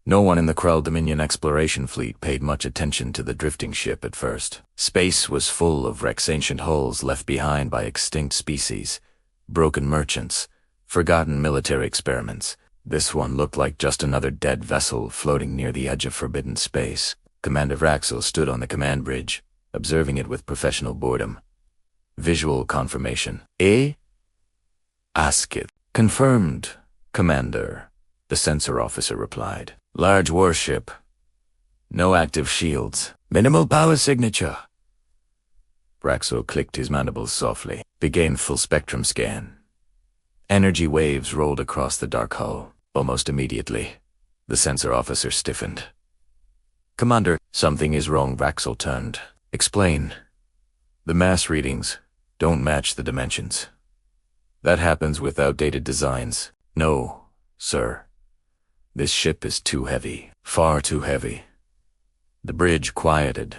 No one in the Krell Dominion exploration fleet paid much attention to the drifting ship at first. Space was full of wrecks, ancient hulls left behind by extinct species, broken merchants, forgotten military experiments. This one looked like just another dead vessel floating near the edge of forbidden space. Commander Vraxel stood on the command bridge, observing it with professional boredom. Visual confirmation. Eh? Ask it. Confirmed, Commander, the sensor officer replied. Large warship. No active shields. Minimal power signature. Vraxel clicked his mandibles softly, began full spectrum scan. Energy waves rolled across the dark hull. Almost immediately, the sensor officer stiffened. Commander, something is wrong. Vraxel turned. Explain. The mass readings don't match the dimensions. That happens with outdated designs. No, sir. This ship is too heavy. Far too heavy. The bridge quieted.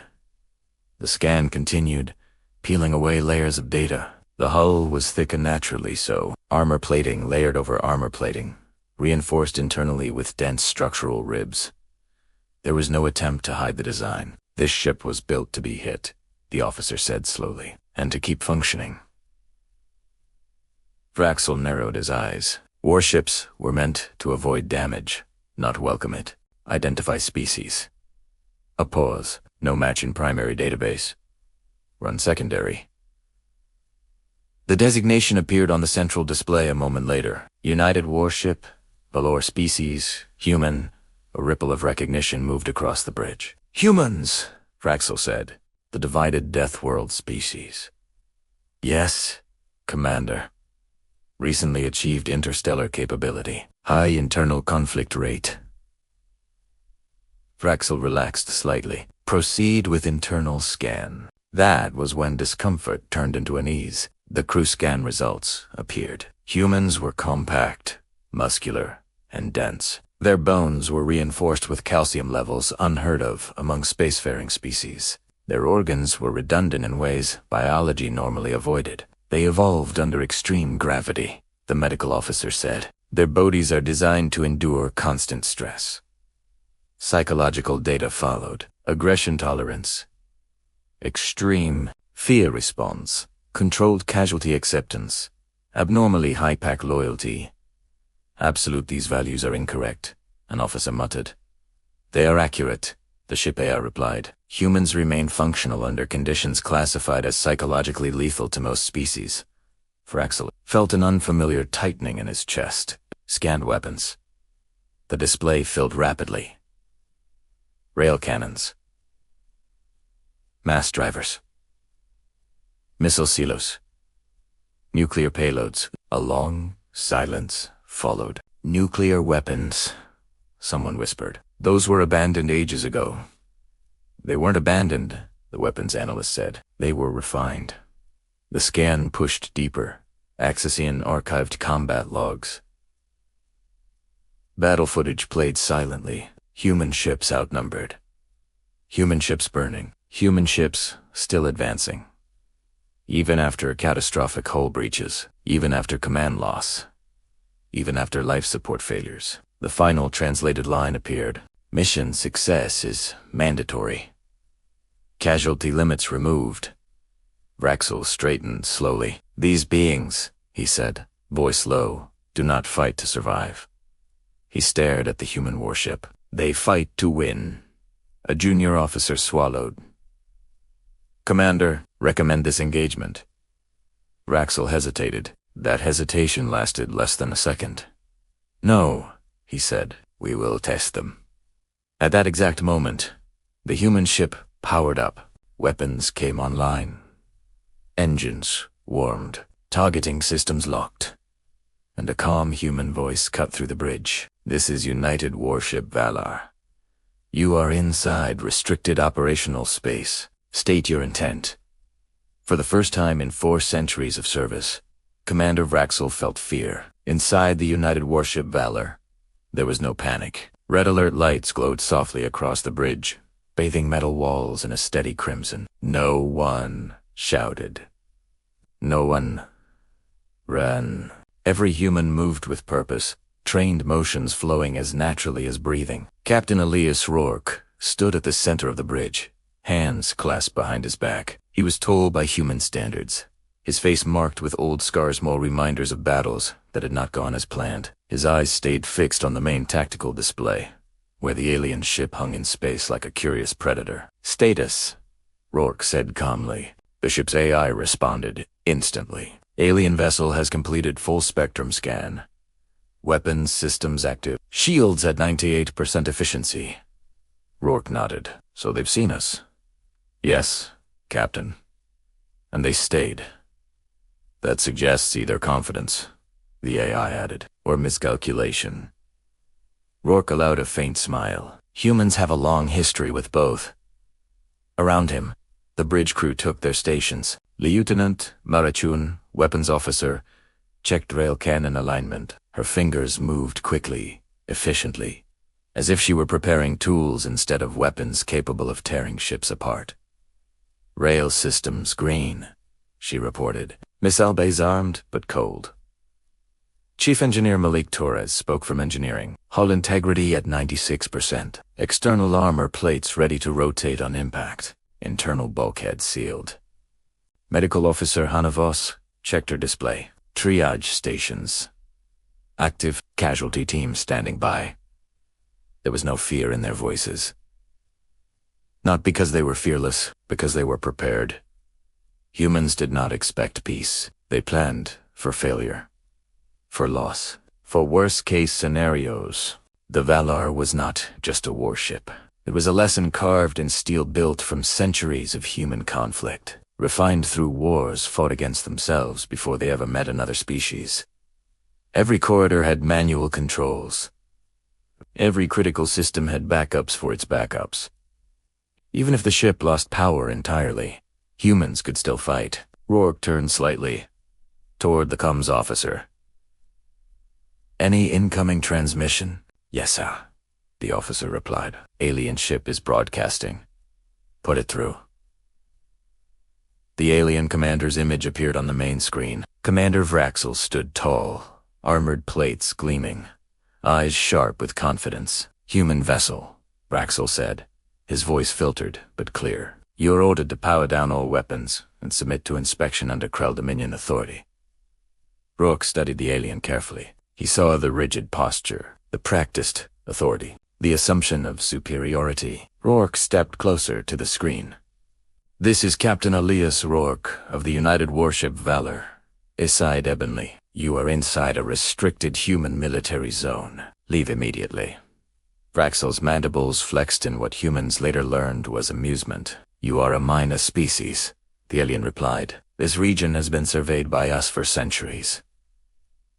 The scan continued, peeling away layers of data. The hull was thick and naturally so. Armor plating layered over armor plating, reinforced internally with dense structural ribs. There was no attempt to hide the design. This ship was built to be hit, the officer said slowly, and to keep functioning. Vraxel narrowed his eyes. Warships were meant to avoid damage, not welcome it. Identify species. A pause. No match in primary database. Run secondary. The designation appeared on the central display a moment later. United warship, Valor species, human. A ripple of recognition moved across the bridge. Humans, Vraxel said. The divided Death World species. Yes, Commander. Recently achieved interstellar capability. High internal conflict rate. Vraxel relaxed slightly. Proceed with internal scan. That was when discomfort turned into an ease. The crew scan results appeared. Humans were compact, muscular, and dense. Their bones were reinforced with calcium levels unheard of among spacefaring species. Their organs were redundant in ways biology normally avoided. They evolved under extreme gravity, the medical officer said. Their bodies are designed to endure constant stress. Psychological data followed. Aggression tolerance. Extreme fear response. Controlled casualty acceptance. Abnormally high pack loyalty. Absolute, these values are incorrect, an officer muttered. They are accurate, the ship AI replied. Humans remain functional under conditions classified as psychologically lethal to most species. Vraxel felt an unfamiliar tightening in his chest. Scanned weapons. The display filled rapidly. Rail cannons. Mass drivers. Missile silos. Nuclear payloads. A long silence followed. Nuclear weapons, someone whispered. Those were abandoned ages ago. They weren't abandoned, the weapons analyst said. They were refined. The scan pushed deeper, accessing archived combat logs. Battle footage played silently. Human ships outnumbered. Human ships burning. Human ships still advancing. Even after catastrophic hull breaches. Even after command loss. Even after life support failures. The final translated line appeared. Mission success is mandatory. Casualty limits removed. Vraxel straightened slowly. These beings, he said, voice low, do not fight to survive. He stared at the human warship. They fight to win. A junior officer swallowed. Commander, recommend disengagement. Vraxel hesitated. That hesitation lasted less than a second. No, he said, we will test them. At that exact moment, the human ship powered up. Weapons came online. Engines warmed. Targeting systems locked. And a calm human voice cut through the bridge. This is United Warship Valar. You are inside restricted operational space. State your intent. For the first time in 4 centuries of service, Commander Vraxel felt fear. Inside the United Warship Valor, there was no panic. Red alert lights glowed softly across the bridge, bathing metal walls in a steady crimson. No one shouted. No one ran. Every human moved with purpose, trained motions flowing as naturally as breathing. Captain Elias Rourke stood at the center of the bridge, hands clasped behind his back. He was tall by human standards, his face marked with old scars, small reminders of battles that had not gone as planned. His eyes stayed fixed on the main tactical display, where the alien ship hung in space like a curious predator. "Status," Rourke said calmly. The ship's AI responded instantly. "Alien vessel has completed full spectrum scan. Weapons systems active. Shields at 98% efficiency." Rourke nodded. "So they've seen us?" "Yes, Captain. And they stayed." "That suggests either confidence," the AI added, "or miscalculation." Rourke allowed a faint smile. Humans have a long history with both. Around him, the bridge crew took their stations. Lieutenant Marachun, weapons officer, checked rail cannon alignment. Her fingers moved quickly, efficiently, as if she were preparing tools instead of weapons capable of tearing ships apart. "Rail systems green," she reported. "Missile bays armed, but cold." Chief Engineer Malik Torres spoke from engineering. "Hull integrity at 96%. External armor plates ready to rotate on impact. Internal bulkhead sealed." Medical Officer Hannah Voss checked her display. "Triage stations. Active casualty team standing by." There was no fear in their voices. Not because they were fearless, because they were prepared. Humans did not expect peace. They planned for failure, for loss, for worst-case scenarios. The Valar was not just a warship. It was a lesson carved in steel, built from centuries of human conflict, refined through wars fought against themselves before they ever met another species. Every corridor had manual controls. Every critical system had backups for its backups. Even if the ship lost power entirely, humans could still fight. Rourke turned slightly toward the comms officer. "Any incoming transmission?" "Yes, sir," the officer replied. "Alien ship is broadcasting. Put it through." The alien commander's image appeared on the main screen. Commander Vraxel stood tall, armored plates gleaming, eyes sharp with confidence. "Human vessel," Vraxel said, his voice filtered but clear. "You are ordered to power down all weapons and submit to inspection under Krell Dominion authority." Rourke studied the alien carefully. He saw the rigid posture, the practiced authority, the assumption of superiority. Rourke stepped closer to the screen. "This is Captain Elias Rourke of the United Warship Valor, Esaid Ebonley. You are inside a restricted human military zone. Leave immediately." Vraxel's mandibles flexed in what humans later learned was amusement. "You are a minor species," the alien replied. "This region has been surveyed by us for centuries."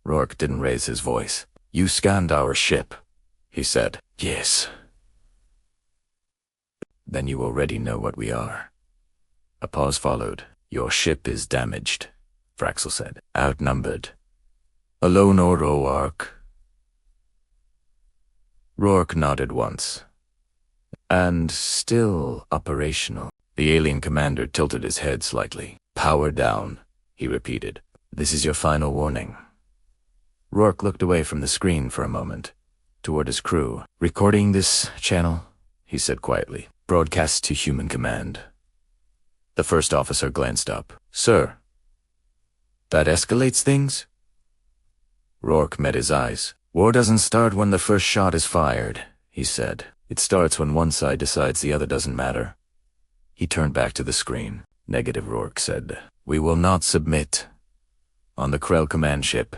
Rourke didn't raise his voice. "You scanned our ship," he said. "Yes." "Then you already know what we are." A pause followed. "Your ship is damaged," Vraxel said. "Outnumbered. Alone or Roark?" Rourke nodded once. "And still operational." The alien commander tilted his head slightly. "Power down," he repeated. "This is your final warning." Rourke looked away from the screen for a moment, toward his crew. "Recording this channel," he said quietly. "Broadcast to human command." The first officer glanced up. "Sir." "That escalates things?" Rourke met his eyes. "War doesn't start when the first shot is fired," he said. "It starts when one side decides the other doesn't matter." He turned back to the screen. "Negative," Rourke said. "We will not submit." On the Krell command ship,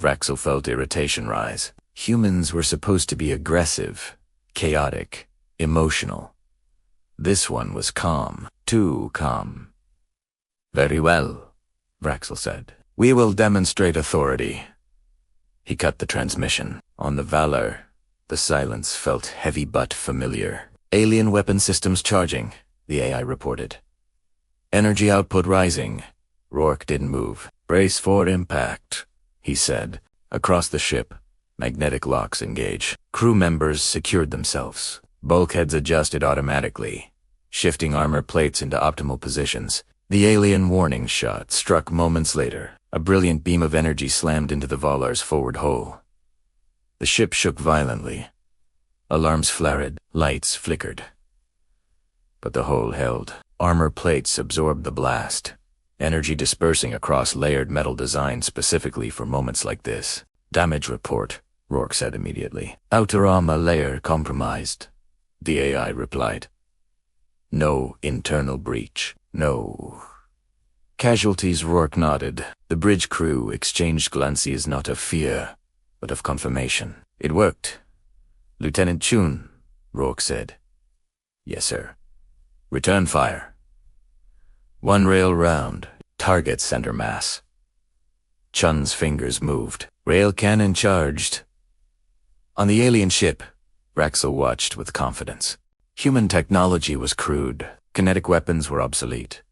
Vraxel felt irritation rise. Humans were supposed to be aggressive, chaotic, emotional. This one was calm, too calm. "Very well," Vraxel said. "We will demonstrate authority." He cut the transmission. On the Valor, the silence felt heavy but familiar. "Alien weapon systems charging," the AI reported. "Energy output rising." Rourke didn't move. "Brace for impact," he said. Across the ship, magnetic locks engage. Crew members secured themselves. Bulkheads adjusted automatically, shifting armor plates into optimal positions. The alien warning shot struck moments later. A brilliant beam of energy slammed into the Valar's forward hull. The ship shook violently. Alarms flared, lights flickered. But the hole held. Armor plates absorbed the blast, energy dispersing across layered metal design specifically for moments like this. Damage report, Rourke said immediately. Outer armor layer compromised, the AI replied. No internal breach. No. Casualties, Rourke nodded. The bridge crew exchanged glances not of fear, but of confirmation. It worked. Lieutenant Chun, Rourke said. Yes, sir. Return fire. One rail round. Target center mass. Chun's fingers moved. Rail cannon charged. On the alien ship, Raxel watched with confidence. Human technology was crude. Kinetic weapons were obsolete.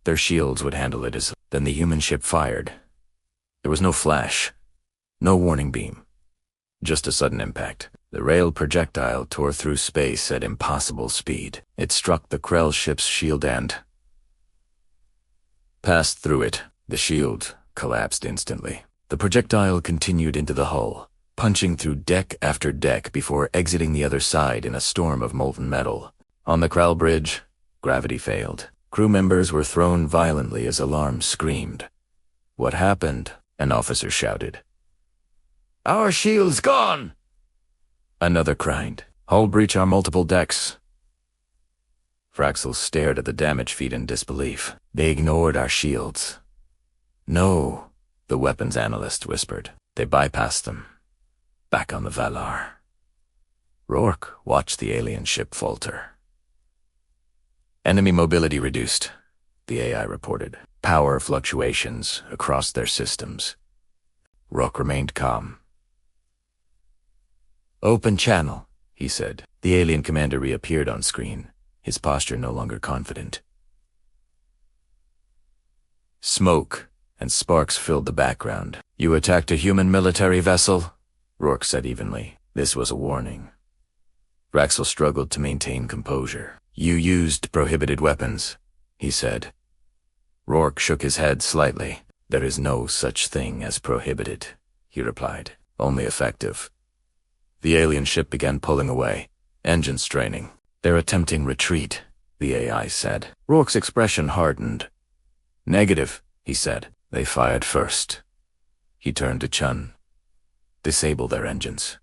Their shields would handle it as then the human ship fired. There was no flash, no warning beam, just a sudden impact. The rail projectile tore through space at impossible speed. It struck the Krell ship's shield and passed through it. The shield collapsed instantly. The projectile continued into the hull, punching through deck after deck before exiting the other side in a storm of molten metal. On the Krell bridge, gravity failed. Crew members were thrown violently as alarms screamed. What happened? An officer shouted. Our shield's gone! Another cried. Hull breach on multiple decks. Fraxel stared at the damage feed in disbelief. They ignored our shields. No, the weapons analyst whispered. They bypassed them. Back on the Valar. Rourke watched the alien ship falter. Enemy mobility reduced, the AI reported. Power fluctuations across their systems. Rourke remained calm. Open channel, he said. The alien commander reappeared on screen, his posture no longer confident. Smoke and sparks filled the background. You attacked a human military vessel? Rourke said evenly. This was a warning. Raxel struggled to maintain composure. You used prohibited weapons, he said. Rourke shook his head slightly. There is no such thing as prohibited, he replied. Only effective. The alien ship began pulling away, engines straining. They're attempting retreat, the AI said. Rourke's expression hardened. Negative, he said. They fired first. He turned to Chun. Disable their engines.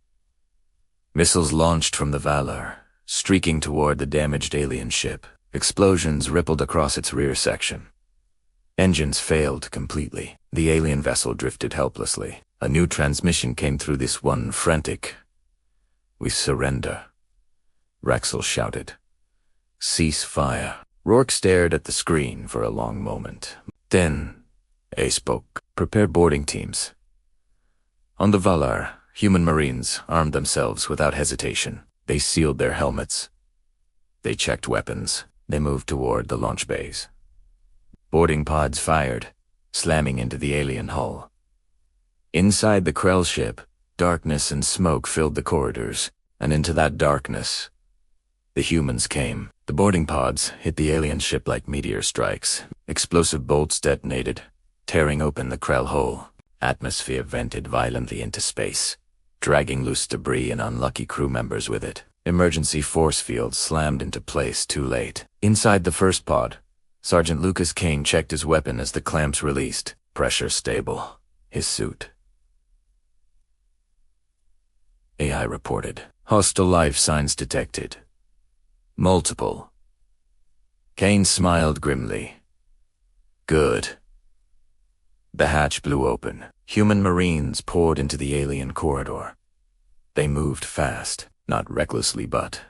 Missiles launched from the Valar, streaking toward the damaged alien ship. Explosions rippled across its rear section. Engines failed completely. The alien vessel drifted helplessly. A new transmission came through this one, frantic. We surrender, Raxel shouted. Cease fire. Rourke stared at the screen for a long moment. Then, A spoke. Prepare boarding teams. On the Valar, human marines armed themselves without hesitation. They sealed their helmets. They checked weapons. They moved toward the launch bays. Boarding pods fired, slamming into the alien hull. Inside the Krell ship, darkness and smoke filled the corridors, and into that darkness, the humans came. The boarding pods hit the alien ship like meteor strikes. Explosive bolts detonated, tearing open the Krell hull. Atmosphere vented violently into space, dragging loose debris and unlucky crew members with it. Emergency force fields slammed into place too late. Inside the first pod, Sergeant Lucas Kane checked his weapon as the clamps released. Pressure stable. His suit. AI reported. Hostile life signs detected. Multiple. Kane smiled grimly. Good. The hatch blew open. Human marines poured into the alien corridor. They moved fast, not recklessly but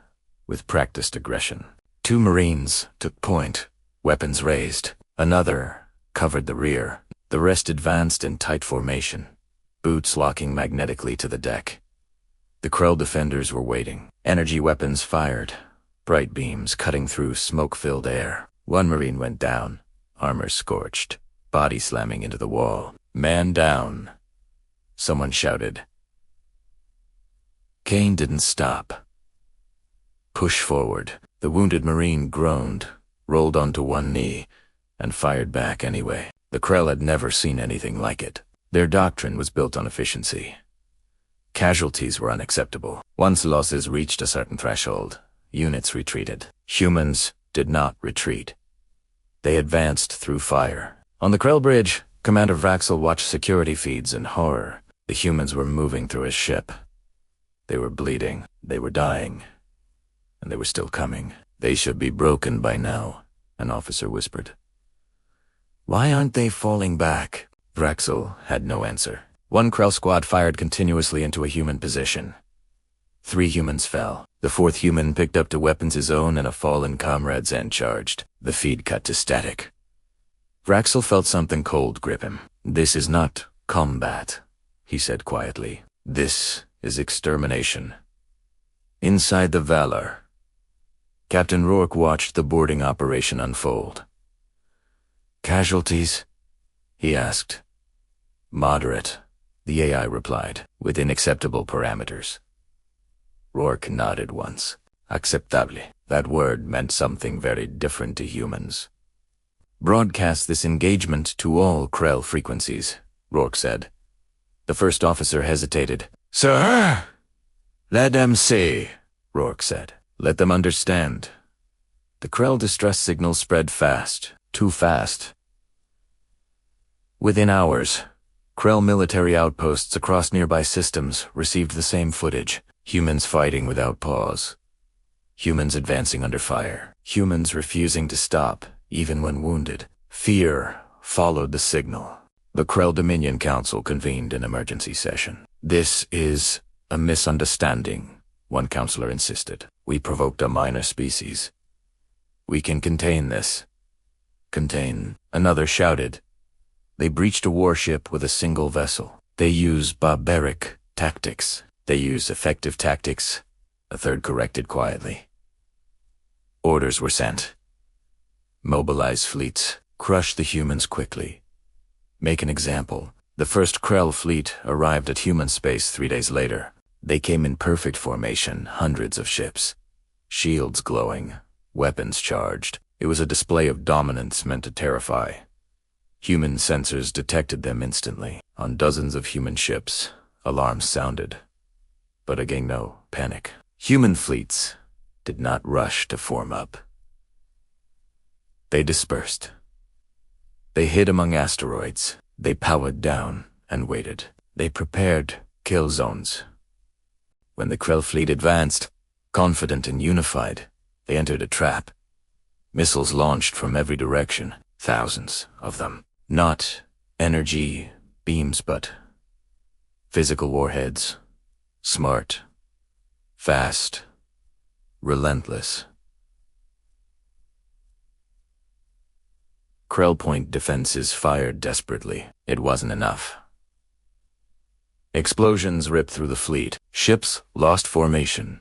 with practiced aggression. 2 marines took point, weapons raised. Another covered the rear. The rest advanced in tight formation, boots locking magnetically to the deck. The Krell defenders were waiting. Energy weapons fired, bright beams cutting through smoke-filled air. 1 marine went down, armor scorched, body slamming into the wall. Man down, someone shouted. Kane didn't stop. Push forward. The wounded marine groaned, rolled onto one knee, and fired back anyway. The Krell had never seen anything like it. Their doctrine was built on efficiency. Casualties were unacceptable. Once losses reached a certain threshold, units retreated. Humans did not retreat. They advanced through fire. On the Krell Bridge, Commander Vraxel watched security feeds in horror. The humans were moving through his ship. They were bleeding, they were dying, and they were still coming. They should be broken by now, an officer whispered. Why aren't they falling back? Vraxel had no answer. One Krell squad fired continuously into a human position. 3 humans fell. The 4th human picked up 2 weapons his own and a fallen comrade's and charged. The feed cut to static. Vraxel felt something cold grip him. This is not combat, he said quietly. This is extermination. Inside the Valor, Captain Rourke watched the boarding operation unfold. Casualties? He asked. Moderate, the AI replied, within acceptable parameters. Rourke nodded once. Acceptable. That word meant something very different to humans. Broadcast this engagement to all Krell frequencies, Rourke said. The first officer hesitated. Sir! Let them see, Rourke said. Let them understand. The Krell distress signal spread fast, too fast. Within hours, Krell military outposts across nearby systems received the same footage. Humans fighting without pause. Humans advancing under fire. Humans refusing to stop, even when wounded. Fear followed the signal. The Krell Dominion Council convened an emergency session. This is a misunderstanding, one counselor insisted. We provoked a minor species. We can contain this. Contain, another shouted. They breached a warship with a single vessel. They use barbaric tactics. They use effective tactics, a third corrected quietly. Orders were sent. Mobilize fleets. Crush the humans quickly. Make an example. The first Krell fleet arrived at human space 3 days later. They came in perfect formation, hundreds of ships. Shields glowing, weapons charged. It was a display of dominance meant to terrify. Human sensors detected them instantly. On dozens of human ships, alarms sounded. But again, no panic. Human fleets did not rush to form up. They dispersed. They hid among asteroids. They powered down and waited. They prepared kill zones. When the Krell fleet advanced, confident and unified, they entered a trap. Missiles launched from every direction, thousands of them. Not energy beams, but physical warheads. Smart, fast, relentless. Krell point defenses fired desperately. It wasn't enough. Explosions ripped through the fleet. Ships lost formation.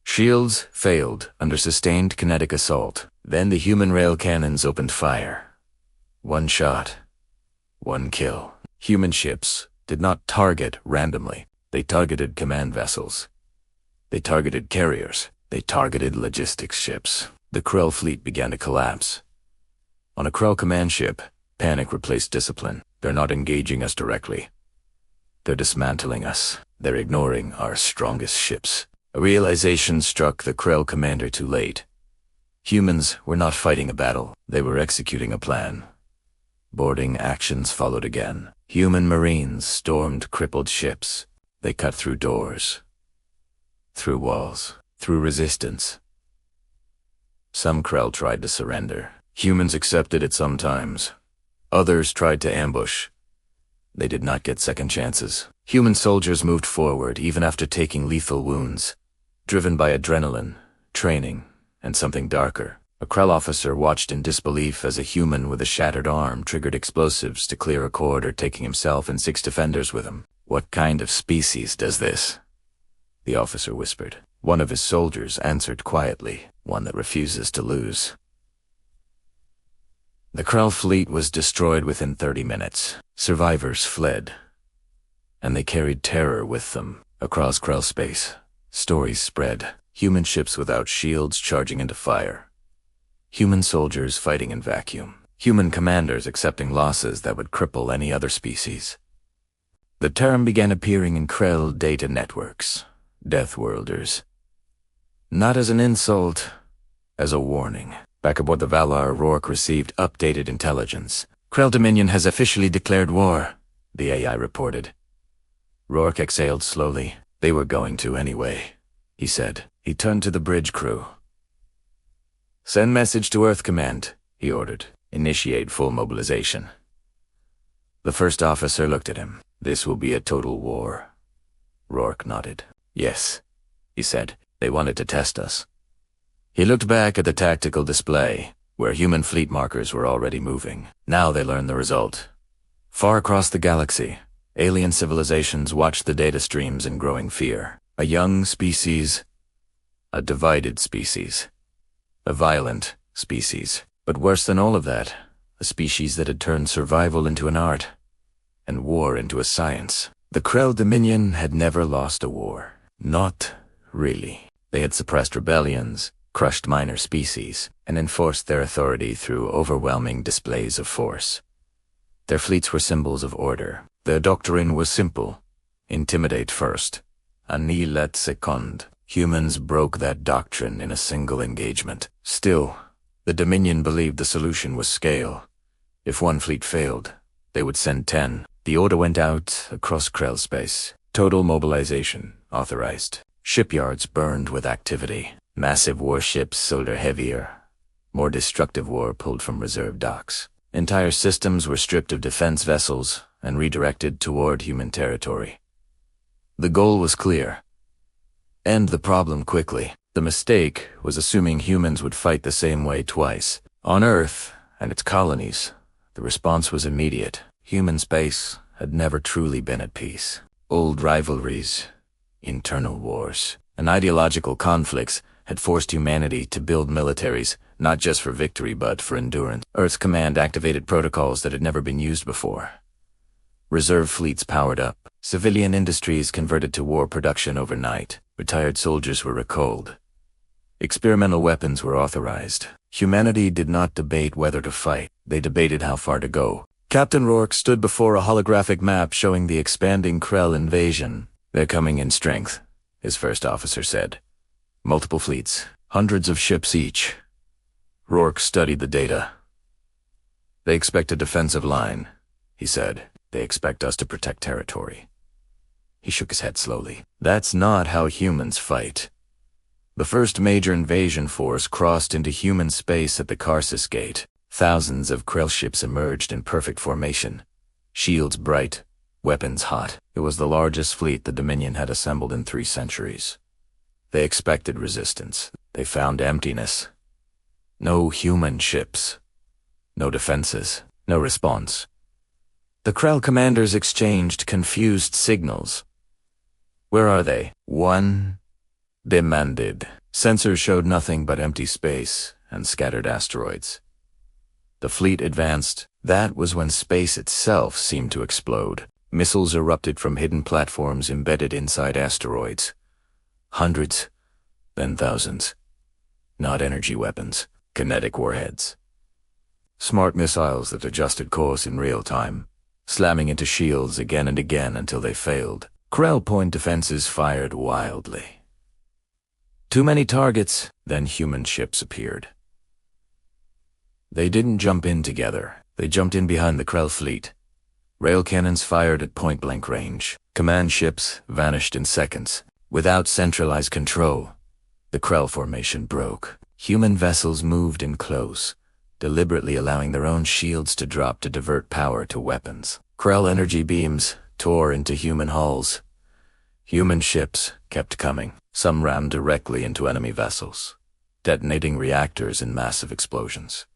Shields failed under sustained kinetic assault. Then the human rail cannons opened fire. One shot, one kill. Human ships did not target randomly. They targeted command vessels. They targeted carriers. They targeted logistics ships. The Krell fleet began to collapse. On a Krell command ship, panic replaced discipline. They're not engaging us directly. They're dismantling us. They're ignoring our strongest ships. A realization struck the Krell commander too late. Humans were not fighting a battle. They were executing a plan. Boarding actions followed again. Human marines stormed crippled ships. They cut through doors, through walls, through resistance. Some Krell tried to surrender. Humans accepted it sometimes. Others tried to ambush. They did not get second chances. Human soldiers moved forward even after taking lethal wounds, driven by adrenaline, training, and something darker. A Krell officer watched in disbelief as a human with a shattered arm triggered explosives to clear a corridor, taking himself and 6 defenders with him. What kind of species does this? The officer whispered. One of his soldiers answered quietly, one that refuses to lose. The Krell fleet was destroyed within 30 minutes. Survivors fled, and they carried terror with them. Across Krell space, stories spread. Human ships without shields charging into fire. Human soldiers fighting in vacuum. Human commanders accepting losses that would cripple any other species. The term began appearing in Krell data networks, Deathworlders. Not as an insult, as a warning. Back aboard the Valar, Rourke received updated intelligence. Krell Dominion has officially declared war, the AI reported. Rourke exhaled slowly. They were going to anyway, he said. He turned to the bridge crew. Send message to Earth Command, he ordered. Initiate full mobilization. The first officer looked at him. This will be a total war. Rourke nodded. Yes, he said. They wanted to test us. He looked back at the tactical display, where human fleet markers were already moving. Now they learned the result. Far across the galaxy, alien civilizations watched the data streams in growing fear. A young species, a divided species, a violent species. But worse than all of that, a species that had turned survival into an art, and war into a science. The Krell Dominion had never lost a war. Not really. They had suppressed rebellions, crushed minor species, and enforced their authority through overwhelming displays of force. Their fleets were symbols of order. Their doctrine was simple. Intimidate first, annihilate second. Humans broke that doctrine in a single engagement. Still, the Dominion believed the solution was scale. If one fleet failed, they would send 10. The order went out across Krell space. Total mobilization authorized. Shipyards burned with activity. Massive warships sold heavier, more destructive war pulled from reserve docks. Entire systems were stripped of defense vessels and redirected toward human territory. The goal was clear. End the problem quickly. The mistake was assuming humans would fight the same way twice. On Earth and its colonies, the response was immediate. Human space had never truly been at peace. Old rivalries, internal wars, and ideological conflicts had forced humanity to build militaries, not just for victory but for endurance. Earth's command activated protocols that had never been used before. Reserve fleets powered up. Civilian industries converted to war production overnight. Retired soldiers were recalled. Experimental weapons were authorized. Humanity did not debate whether to fight. They debated how far to go. Captain Rourke stood before a holographic map showing the expanding Krell invasion. They're coming in strength, his first officer said. Multiple fleets, hundreds of ships each. Rourke studied the data. They expect a defensive line, he said. They expect us to protect territory. He shook his head slowly. That's not how humans fight. The first major invasion force crossed into human space at the Karsus Gate. Thousands of Krell ships emerged in perfect formation. Shields bright, weapons hot. It was the largest fleet the Dominion had assembled in 3 centuries. They expected resistance. They found emptiness. No human ships. No defenses. No response. The Krell commanders exchanged confused signals. Where are they? One demanded. Sensors showed nothing but empty space and scattered asteroids. The fleet advanced. That was when space itself seemed to explode. Missiles erupted from hidden platforms embedded inside asteroids. Hundreds, then thousands. Not energy weapons, kinetic warheads. Smart missiles that adjusted course in real time, slamming into shields again and again until they failed. Krell point defenses fired wildly. Too many targets, then human ships appeared. They didn't jump in together. They jumped in behind the Krell fleet. Rail cannons fired at point-blank range. Command ships vanished in seconds. Without centralized control, the Krell formation broke. Human vessels moved in close, deliberately allowing their own shields to drop to divert power to weapons. Krell energy beams tore into human hulls. Human ships kept coming. Some rammed directly into enemy vessels, detonating reactors in massive explosions.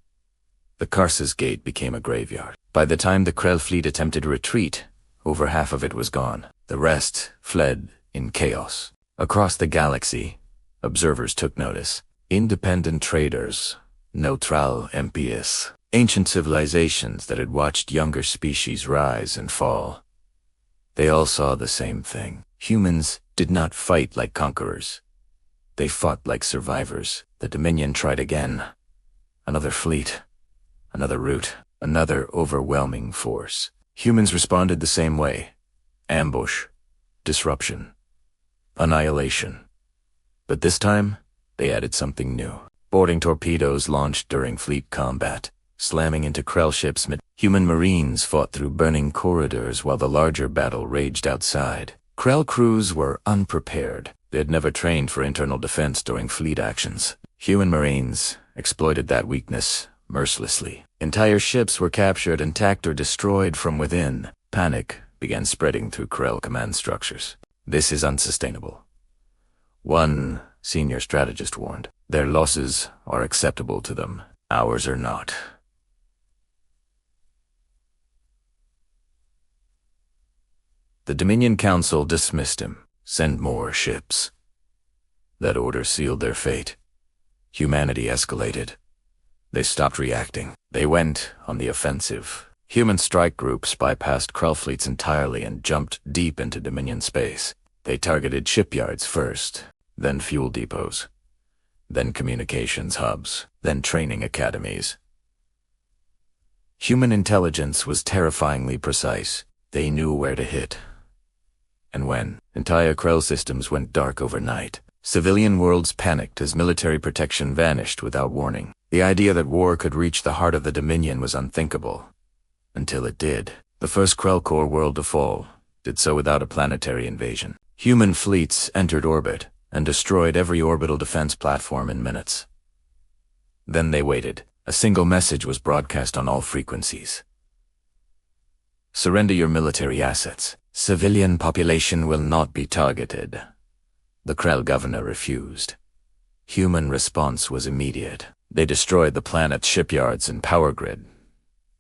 The Karsus Gate became a graveyard. By the time the Krell fleet attempted to retreat, over half of it was gone. The rest fled in chaos. Across the galaxy, observers took notice. Independent traders, neutral MPs, ancient civilizations that had watched younger species rise and fall. They all saw the same thing. Humans did not fight like conquerors. They fought like survivors. The Dominion tried again. Another fleet. Another route, another overwhelming force. Humans responded the same way. Ambush, disruption, annihilation. But this time, they added something new. Boarding torpedoes launched during fleet combat, slamming into Krell ships. Human marines fought through burning corridors while the larger battle raged outside. Krell crews were unprepared. They had never trained for internal defense during fleet actions. Human marines exploited that weakness mercilessly. Entire ships were captured, attacked, or destroyed from within. Panic began spreading through Krell command structures. This is unsustainable. One senior strategist warned. Their losses are acceptable to them. Ours are not. The Dominion Council dismissed him. Send more ships. That order sealed their fate. Humanity escalated. They stopped reacting. They went on the offensive. Human strike groups bypassed Krell fleets entirely and jumped deep into Dominion space. They targeted shipyards first, then fuel depots, then communications hubs, then training academies. Human intelligence was terrifyingly precise. They knew where to hit. And when entire Krell systems went dark overnight, civilian worlds panicked as military protection vanished without warning. The idea that war could reach the heart of the Dominion was unthinkable. Until it did. The first Krell core world to fall did so without a planetary invasion. Human fleets entered orbit and destroyed every orbital defense platform in minutes. Then they waited. A single message was broadcast on all frequencies. Surrender your military assets. Civilian population will not be targeted. The Krell governor refused. Human response was immediate. They destroyed the planet's shipyards and power grid.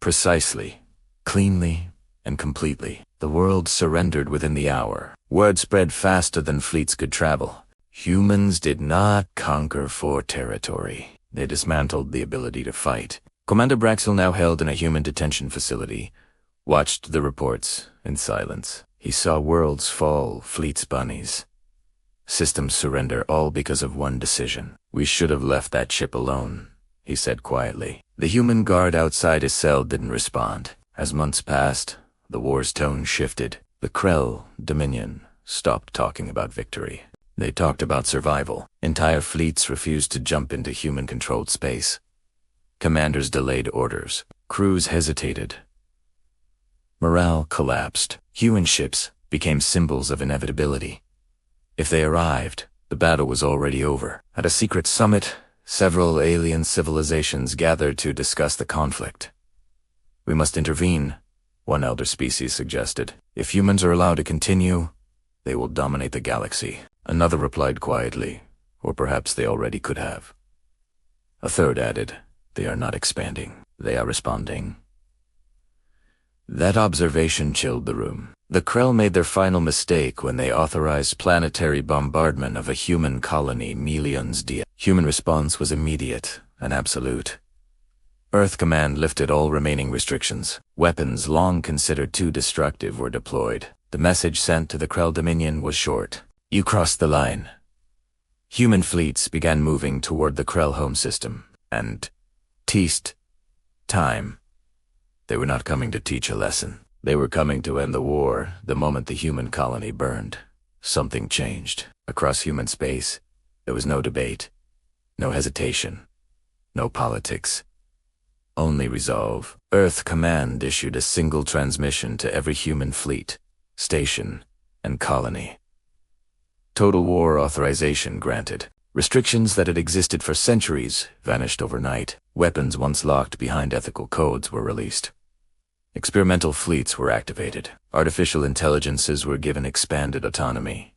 Precisely, cleanly, and completely. The world surrendered within the hour. Word spread faster than fleets could travel. Humans did not conquer for territory. They dismantled the ability to fight. Commander Braxel, now held in a human detention facility, watched the reports in silence. He saw worlds fall, fleets bunnies. Systems surrender, all because of one decision. We should have left that ship alone, he said quietly. The human guard outside his cell didn't respond. As months passed, the war's tone shifted. The Krell Dominion stopped talking about victory. They talked about survival. Entire fleets refused to jump into human-controlled space. Commanders delayed orders. Crews hesitated. Morale collapsed. Human ships became symbols of inevitability. If they arrived, the battle was already over. At a secret summit, several alien civilizations gathered to discuss the conflict. We must intervene, one elder species suggested. If humans are allowed to continue, they will dominate the galaxy. Another replied quietly, or perhaps they already could have. A third added, they are not expanding, they are responding. That observation chilled the room. The Krell made their final mistake when they authorized planetary bombardment of a human colony millions d. Human response was immediate and absolute. Earth Command lifted all remaining restrictions. Weapons long considered too destructive were deployed. The message sent to the Krell Dominion was short. You crossed the line. Human fleets began moving toward the Krell home system, and teased time. They were not coming to teach a lesson. They were coming to end the war the moment the human colony burned. Something changed. Across human space, there was no debate, no hesitation, no politics. Only resolve. Earth Command issued a single transmission to every human fleet, station, and colony. Total war authorization granted. Restrictions that had existed for centuries vanished overnight. Weapons once locked behind ethical codes were released. Experimental fleets were activated. Artificial intelligences were given expanded autonomy.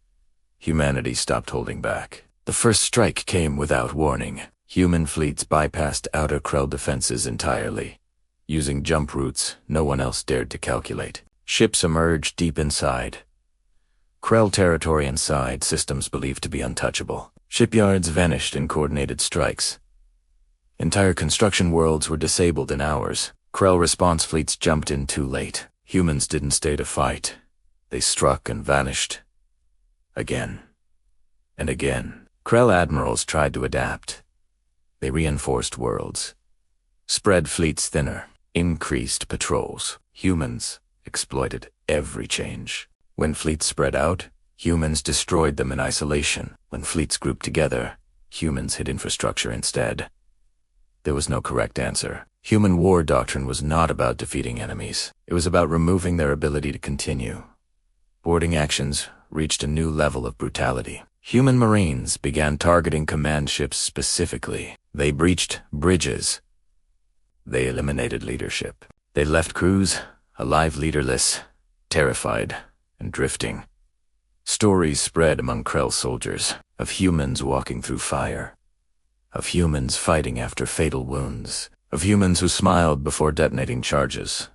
Humanity stopped holding back. The first strike came without warning. Human fleets bypassed outer Krell defenses entirely. Using jump routes no one else dared to calculate. Ships emerged deep inside. Krell territory inside, systems believed to be untouchable. Shipyards vanished in coordinated strikes. Entire construction worlds were disabled in hours. Krell response fleets jumped in too late. Humans didn't stay to fight. They struck and vanished. Again. And again. Krell admirals tried to adapt. They reinforced worlds. Spread fleets thinner. Increased patrols. Humans exploited every change. When fleets spread out, humans destroyed them in isolation. When fleets grouped together, humans hit infrastructure instead. There was no correct answer. Human war doctrine was not about defeating enemies. It was about removing their ability to continue. Boarding actions reached a new level of brutality. Human Marines began targeting command ships specifically. They breached bridges. They eliminated leadership. They left crews alive, leaderless, terrified, and drifting. Stories spread among Krell soldiers of humans walking through fire, of humans fighting after fatal wounds, of humans who smiled before detonating charges.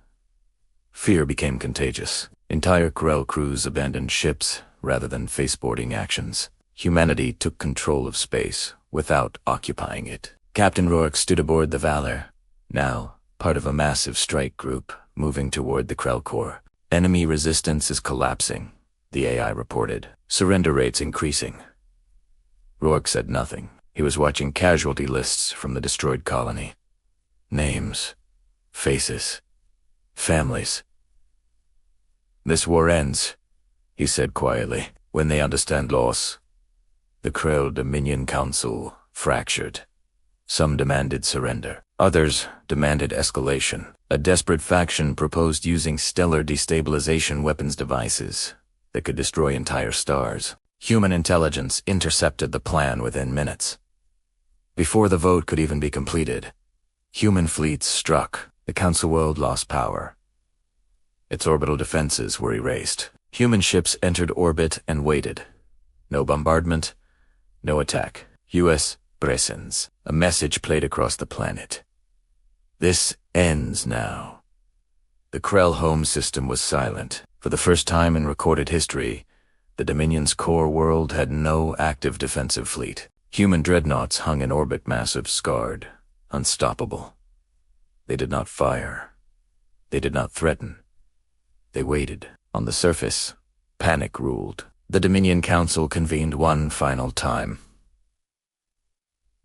Fear became contagious. Entire Krell crews abandoned ships rather than face boarding actions. Humanity took control of space without occupying it. Captain Rourke stood aboard the Valor, now part of a massive strike group moving toward the Krell core. Enemy resistance is collapsing, the AI reported. Surrender rates increasing. Rourke said nothing. He was watching casualty lists from the destroyed colony. Names, faces, families. This war ends, he said quietly, when they understand loss. The Krell Dominion Council fractured. Some demanded surrender. Others demanded escalation. A desperate faction proposed using stellar destabilization weapons devices that could destroy entire stars. Human intelligence intercepted the plan within minutes. Before the vote could even be completed, human fleets struck. The Council world lost power. Its orbital defenses were erased. Human ships entered orbit and waited. No bombardment, no attack. U.S. presence. A message played across the planet. This ends now. The Krell home system was silent. For the first time in recorded history, the Dominion's core world had no active defensive fleet. Human dreadnoughts hung in orbit, massive, scarred, unstoppable. They did not fire. They did not threaten. They waited. On the surface, panic ruled. The Dominion Council convened one final time.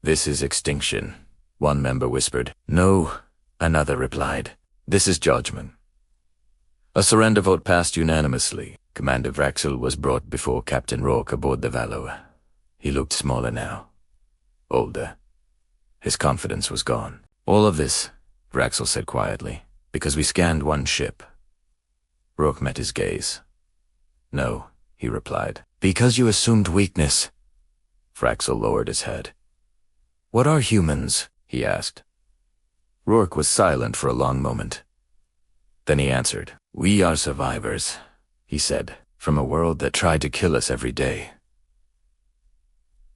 "This is extinction," one member whispered. "No," another replied. "This is judgment." A surrender vote passed unanimously. Commander Vraxel was brought before Captain Rourke aboard the Valor. He looked smaller now, older. His confidence was gone. "All of this," Vraxel said quietly, "because we scanned one ship." Rourke met his gaze. "No," he replied. "Because you assumed weakness." Vraxel lowered his head. "What are humans?" he asked. Rourke was silent for a long moment. Then he answered. "We are survivors," he said, "from a world that tried to kill us every day."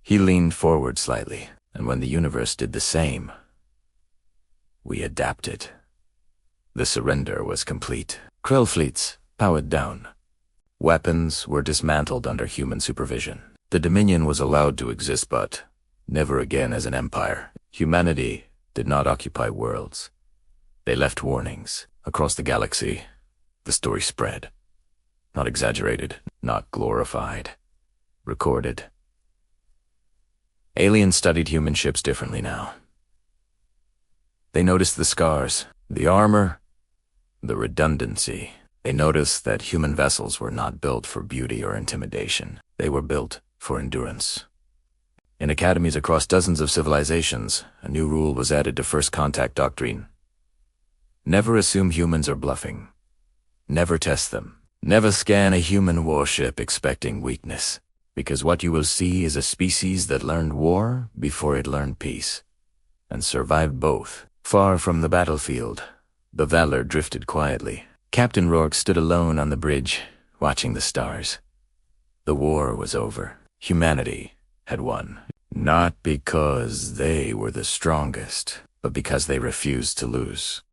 He leaned forward slightly, and when the universe did the same, we adapted. The surrender was complete. Krell fleets powered down. Weapons were dismantled under human supervision. The Dominion was allowed to exist, but never again as an empire. Humanity did not occupy worlds. They left warnings. Across the galaxy, the story spread. Not exaggerated, not glorified. Recorded. Aliens studied human ships differently now. They noticed the scars, the armor, the redundancy. They noticed that human vessels were not built for beauty or intimidation. They were built for endurance. In academies across dozens of civilizations, a new rule was added to First Contact doctrine. Never assume humans are bluffing. Never test them. Never scan a human warship expecting weakness, because what you will see is a species that learned war before it learned peace, and survived both. Far from the battlefield, the Valor drifted quietly. Captain Rourke stood alone on the bridge, watching the stars. The war was over. Humanity had won. Not because they were the strongest, but because they refused to lose.